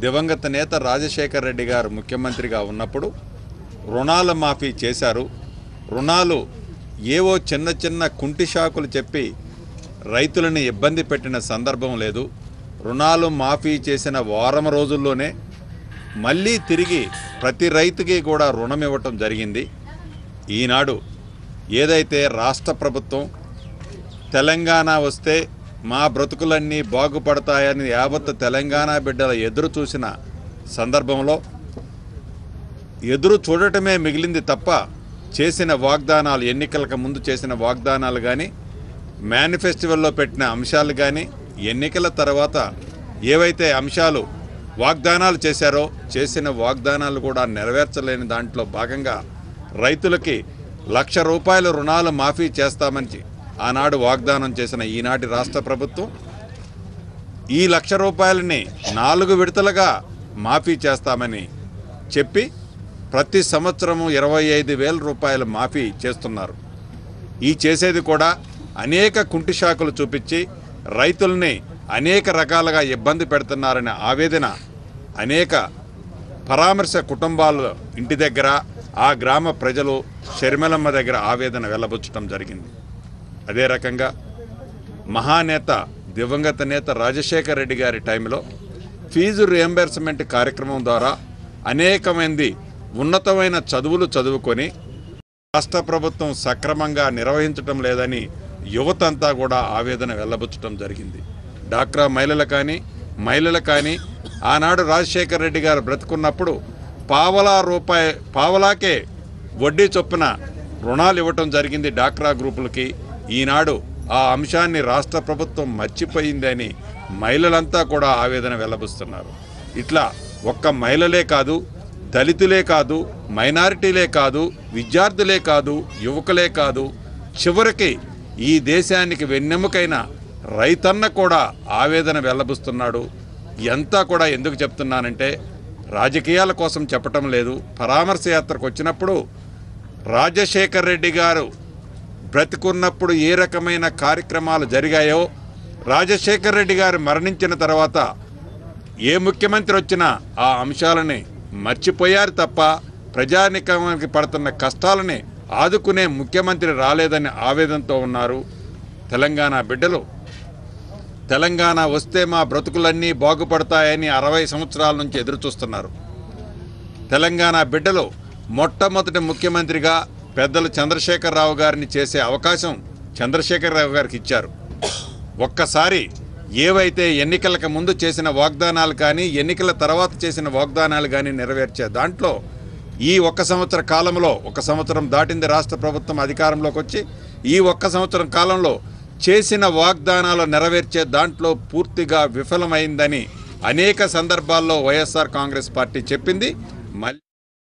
దివంగత నేత రాజశేఖర్ రెడ్డి గారు ముఖ్యమంత్రిగా ఉన్నప్పుడు రుణాల మాఫీ చేశారు. రుణాలు ఏవో చిన్న చిన్న కుంటి షాకులు చెప్పి రైతులను ఇబ్బంది పెట్టిన సందర్భం లేదు. రుణాలు మాఫీ చేసిన వారం రోజుల్లోనే మళ్ళీ తిరిగి ప్రతి రైతుకి కూడా రుణం ఇవ్వటం జరిగింది. ఈనాడు ఏదైతే రాష్ట్ర ప్రభుత్వం తెలంగాణ వస్తే మా బ్రతుకులన్నీ బాగుపడతాయని యావత్ తెలంగాణ బిడ్డల ఎదురు చూసిన సందర్భంలో ఎదురు చూడటమే మిగిలింది తప్ప చేసిన వాగ్దానాలు, ఎన్నికలకు ముందు చేసిన వాగ్దానాలు కానీ, మేనిఫెస్టోలో పెట్టిన అంశాలు కానీ, ఎన్నికల తర్వాత ఏవైతే అంశాలు వాగ్దానాలు చేశారో చేసిన వాగ్దానాలు కూడా నెరవేర్చలేని దాంట్లో భాగంగా రైతులకి 1,00,000 రూపాయల రుణాలు మాఫీ చేస్తామని ఆనాడు వాగ్దానం చేసిన ఈనాటి రాష్ట్ర ప్రభుత్వం ఈ 1,00,000 రూపాయలని 4 విడతలుగా మాఫీ చేస్తామని చెప్పి ప్రతి సంవత్సరము 25,000 రూపాయలు మాఫీ చేస్తున్నారు. ఈ చేసేది కూడా అనేక కుంటి షాకులు చూపించి రైతుల్ని అనేక రకాలుగా ఇబ్బంది పెడుతున్నారనే ఆవేదన అనేక పరామర్శ కుటుంబాల ఇంటి దగ్గర, ఆ గ్రామ ప్రజలు షర్మిలమ్మ దగ్గర ఆవేదన వెల్లబుచ్చటం జరిగింది. అదే రకంగా మహానేత దివంగత నేత రాజశేఖర్ రెడ్డి గారి టైంలో ఫీజు రియంబర్స్మెంట్ కార్యక్రమం ద్వారా అనేక మంది ఉన్నతమైన చదువులు చదువుకొని రాష్ట్ర ప్రభుత్వం సక్రమంగా నిర్వహించటం లేదని యువతంతా కూడా ఆవేదన వెల్లబుచ్చటం జరిగింది. డాక్రా మహిళలు కానీ ఆనాడు రాజశేఖర్ రెడ్డి గారు బ్రతుకున్నప్పుడు పావలాకే వడ్డీ చొప్పున రుణాలు ఇవ్వటం జరిగింది డాక్రా గ్రూపులకి. ఈనాడు ఆ అంశాన్ని రాష్ట్ర ప్రభుత్వం మర్చిపోయిందని మహిళలంతా కూడా ఆవేదన వెల్లబుస్తున్నారు. ఇట్లా ఒక్క మహిళలే కాదు, దళితులే కాదు, మైనారిటీలే కాదు, విద్యార్థులే కాదు, యువకులే కాదు, చివరికి ఈ దేశానికి వెన్నెముకైన రైతన్న కూడా ఆవేదన వెల్లబుస్తున్నాడు. ఇదంతా కూడా ఎందుకు చెప్తున్నానంటే రాజకీయాల కోసం చెప్పటం లేదు. పరామర్శ యాత్రకు వచ్చినప్పుడు రాజశేఖర్ రెడ్డి గారు బ్రతికున్నప్పుడు ఏ రకమైన కార్యక్రమాలు జరిగాయో, రాజశేఖర్ రెడ్డి గారు మరణించిన తర్వాత ఏ ముఖ్యమంత్రి వచ్చినా ఆ అంశాలని మర్చిపోయారు తప్ప ప్రజానికానికి పడుతున్న కష్టాలని ఆదుకునే ముఖ్యమంత్రి రాలేదని ఆవేదనతో ఉన్నారు తెలంగాణ బిడ్డలు. తెలంగాణ వస్తే మా బ్రతుకులన్నీ బాగుపడతాయని 60 సంవత్సరాల నుంచి ఎదురు చూస్తున్నారు. తెలంగాణ బిడ్డలు మొట్టమొదటి ముఖ్యమంత్రిగా పెద్దలు చంద్రశేఖరరావు గారిని చేసే అవకాశం చంద్రశేఖరరావు గారికి ఇచ్చారు. ఒక్కసారి ఏవైతే ఎన్నికలకు ముందు చేసిన వాగ్దానాలు కానీ, ఎన్నికల తర్వాత చేసిన వాగ్దానాలు కానీ నెరవేర్చే దాంట్లో ఈ 1 సంవత్సర కాలంలో, 1 సంవత్సరం దాటింది రాష్ట్ర ప్రభుత్వం అధికారంలోకి వచ్చి, ఈ 1 సంవత్సరం కాలంలో చేసిన వాగ్దానాలు నెరవేర్చే దాంట్లో పూర్తిగా విఫలమైందని అనేక సందర్భాల్లో వైఎస్ఆర్ కాంగ్రెస్ పార్టీ చెప్పింది. మళ్ళీ